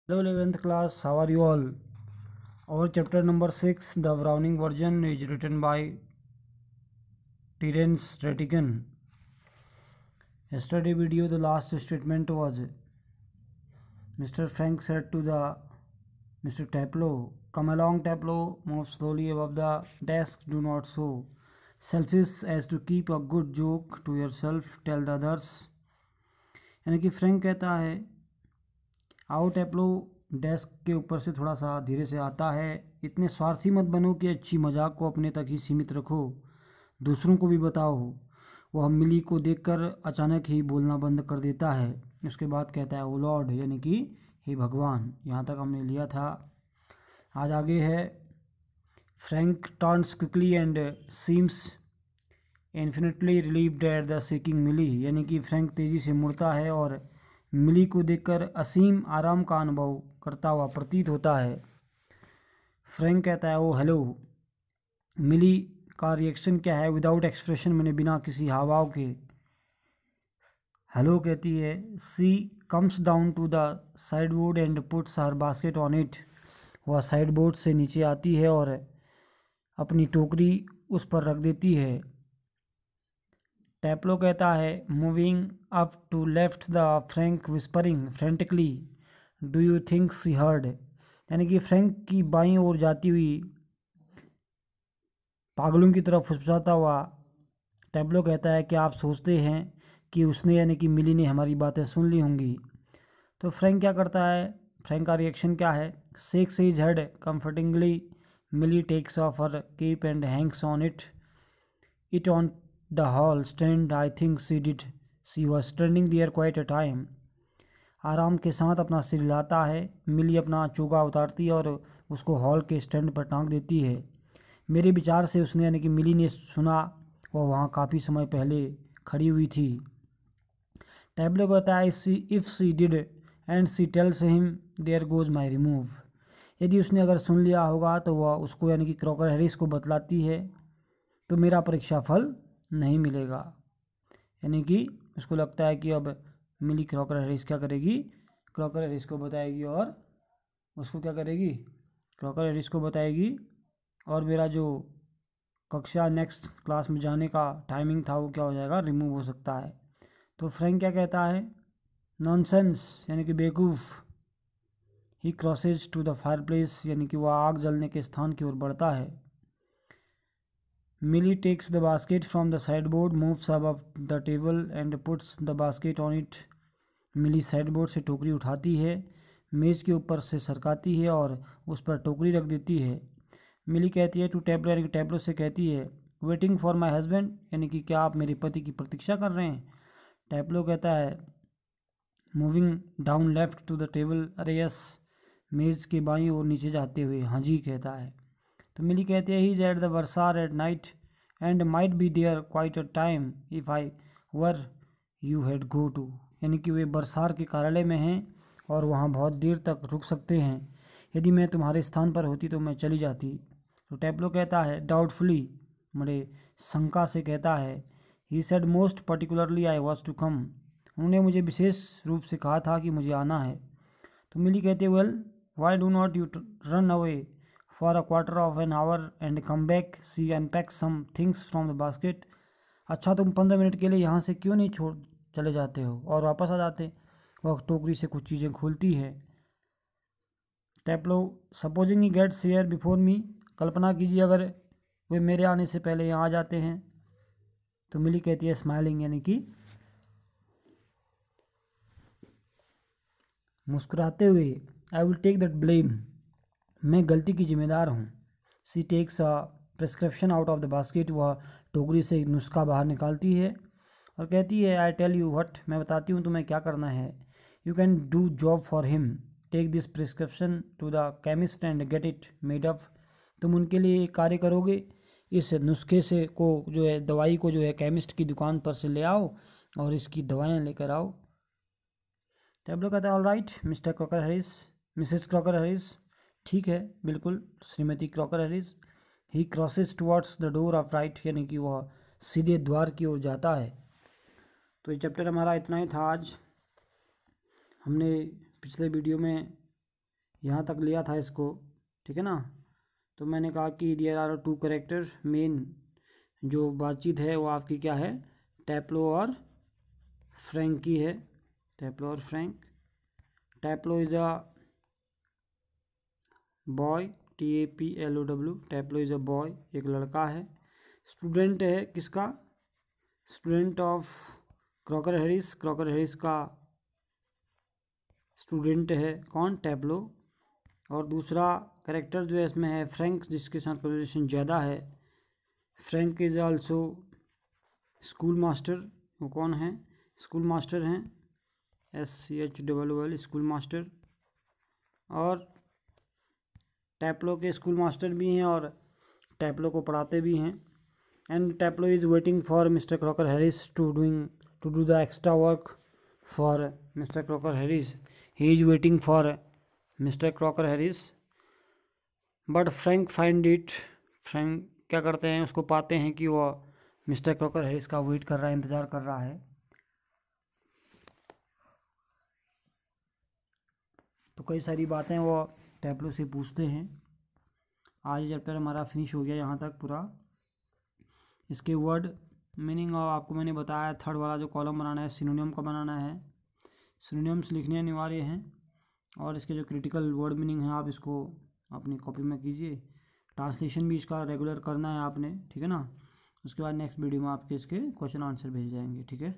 Hello 11th class, how are you all? Our chapter number 6, the Browning version, is written by Terence Rattigan. Yesterday video, the last statement was Mr. Frank said to the Mr. Taplow, "Come along, Taplow, move slowly above the desk, do not so selfish as to keep a good joke to yourself, tell the others." यानी कि Frank कहता है, आओ टैप्लो, desk के ऊपर से थोड़ा सा धीरे से आता है, इतने स्वार्थी मत बनो कि अच्छी मजाक को अपने तक ही सीमित रखो, दूसरों को भी बताओ। वह मिली को देखकर अचानक ही बोलना बंद कर देता है। उसके बाद कहता है, ओ लॉर्ड, यानी कि हे भगवान। यहाँ तक हमने लिया था। आज आगे है, Frank turns quickly and seems infinitely relieved at the seeking Millie, यानी कि फ्रैंक तेज़ी से मुड़ता है और मिली को देखकर असीम आराम का अनुभव करता हुआ प्रतीत होता है। फ्रैंक कहता है, ओ हेलो। मिली का रिएक्शन क्या है? विदाउट एक्सप्रेशन, मैंने बिना किसी हावभाव के हेलो कहती है। She comes down to the side board and puts her basket on it. वह साइड बोर्ड से नीचे आती है और अपनी टोकरी उस पर रख देती है। टैप्लो कहता है, moving up to left the Frank whispering frantically, do you think she heard, यानी कि फ्रैंक की बाईं ओर जाती हुई पागलों की तरफ फुसफुसाता हुआ टैप्लो कहता है कि आप सोचते हैं कि उसने, यानी कि मिली ने, हमारी बातें सुन ली होंगी। तो फ्रैंक क्या करता है? फ्रैंक का रिएक्शन क्या है? Shakes his head comfortingly, Millie takes off her cape and hangs on it on the hall stand. I think she was standing there quite a time. आराम के साथ अपना सिर हिलाता है। मिली अपना चोगा उतारती है और उसको हॉल के स्टैंड पर टांग देती है। मेरे विचार से उसने, यानी कि मिली ने, सुना वह वहाँ काफ़ी समय पहले खड़ी हुई थी। टैब्लो कहता है, if she did and she tells him there goes my remove, यदि उसने अगर सुन लिया होगा तो वह उसको, यानी कि क्रॉकर हैरिस को बतलाती है तो मेरा परीक्षा फल नहीं मिलेगा। यानी कि उसको लगता है कि अब मिली क्रॉकर हैरिस क्या करेगी? क्रॉकर हैरिस को बताएगी और उसको क्या करेगी? क्रॉकर हैरिस को बताएगी और मेरा जो कक्षा नेक्स्ट क्लास में जाने का टाइमिंग था वो क्या हो जाएगा? रिमूव हो सकता है। तो फ्रैंक क्या कहता है? नॉनसेंस, यानी कि बेवकूफ़। He crosses to the fireplace, यानी कि वह आग जलने के स्थान की ओर बढ़ता है। Millie takes the basket from the sideboard, moves above the table and puts the basket on it. Millie sideboard से टोकरी उठाती है, मेज़ के ऊपर से सरकाती है और उस पर टोकरी रख देती है। मिली कहती है टू टैब्लो, यानी कि टैब्लो से कहती है, वेटिंग फॉर माई हस्बैंड, यानी कि क्या आप मेरे पति की प्रतीक्षा कर रहे हैं? टैब्लो कहता है, moving down left to the table, अरे यस, मेज़ के बाईं ओर नीचे जाते हुए हाँ जी कहता है। तो मिली कहती है, he is at the bursar at night and might be there quite a time if I were you had go too, यानी कि वे बरसार के कार्यालय में हैं और वहाँ बहुत देर तक रुक सकते हैं। यदि मैं तुम्हारे स्थान पर होती तो मैं चली जाती। तो टैप्लो कहता है, डाउटफुली, बड़े शंका से कहता है, he said most particularly I was to come, उन्होंने मुझे विशेष रूप से कहा था कि मुझे आना है। तो मिली कहते हैं, well why do not you run away for a quarter of an hour and come back, she unpacks some things from the basket. अच्छा, तुम 15 मिनट के लिए यहाँ से क्यों नहीं छोड़ चले जाते हो और वापस आ जाते? वह टोकरी से कुछ चीज़ें खोलती है। Taplow, supposing he gets here before me, कल्पना कीजिए अगर वे मेरे आने से पहले यहाँ आ जाते हैं। तो मिली कहती है, स्माइलिंग, यानी कि मुस्कुराते हुए, I will take that blame, मैं गलती की जिम्मेदार हूँ। She takes a prescription out of the basket, वह टोकरी से एक नुस्खा बाहर निकालती है और कहती है, आई टेल यू व्हाट, मैं बताती हूँ तुम्हें क्या करना है। You can do job for him, take this prescription to the chemist and get it made up, तुम उनके लिए एक कार्य करोगे, इस नुस्खे से को जो है, दवाई को जो है, केमिस्ट की दुकान पर से ले आओ और इसकी दवाएँ लेकर आओ। टैब्लो कहता है, all right mister Crocker Harris, Mrs Crocker Harris, ठीक है, बिल्कुल Shrimati Crocker Harris. He crosses towards the door of right, यानी कि वह सीधे द्वार की ओर जाता है। तो ये चैप्टर हमारा इतना ही था आज। हमने पिछले वीडियो में यहाँ तक लिया था इसको, ठीक है ना। तो मैंने कहा कि there are two character, main जो बातचीत है वो आपकी क्या है, टैप्लो और फ्रैंक की है, टैप्लो और Frank. Taplow is a boy, TAPLOW, Taplow is a boy, एक लड़का है। स्टूडेंट है किसका, student of Crocker Harris, Crocker Harris का स्टूडेंट है कौन, टैप्लो। और दूसरा कैरेक्टर जो है इसमें है फ्रैंक, जिसके साथ कन्वर्सेशन ज़्यादा है। Frank is also school master, वो कौन है, स्कूल मास्टर हैं, SCHOOL, स्कूल मास्टर। और टैप्लो के स्कूल मास्टर भी हैं और टैप्लो को पढ़ाते भी हैं। And Taplow is waiting for mister Crocker Harris to do the extra work for mister Crocker Harris, he is waiting for mister Crocker Harris. But Frank find it, Frank क्या करते हैं, उसको पाते हैं कि वो मिस्टर क्रॉकर हैरिस का wait कर रहा है, इंतज़ार कर रहा है। तो कई सारी बातें वो टैप्लो से पूछते हैं। आज चैप्टर हमारा फिनिश हो गया यहाँ तक पूरा। इसके वर्ड मीनिंग और आपको मैंने बताया, थर्ड वाला जो कॉलम बनाना है सिनोनियम का बनाना है, सिनोनियम्स लिखने अनिवार्य हैं। और इसके जो क्रिटिकल वर्ड मीनिंग है आप इसको अपनी कॉपी में कीजिए। ट्रांसलेशन भी इसका रेगुलर करना है आपने, ठीक है ना। उसके बाद नेक्स्ट वीडियो में आपके इसके क्वेश्चन आंसर भेज जाएंगे, ठीक है।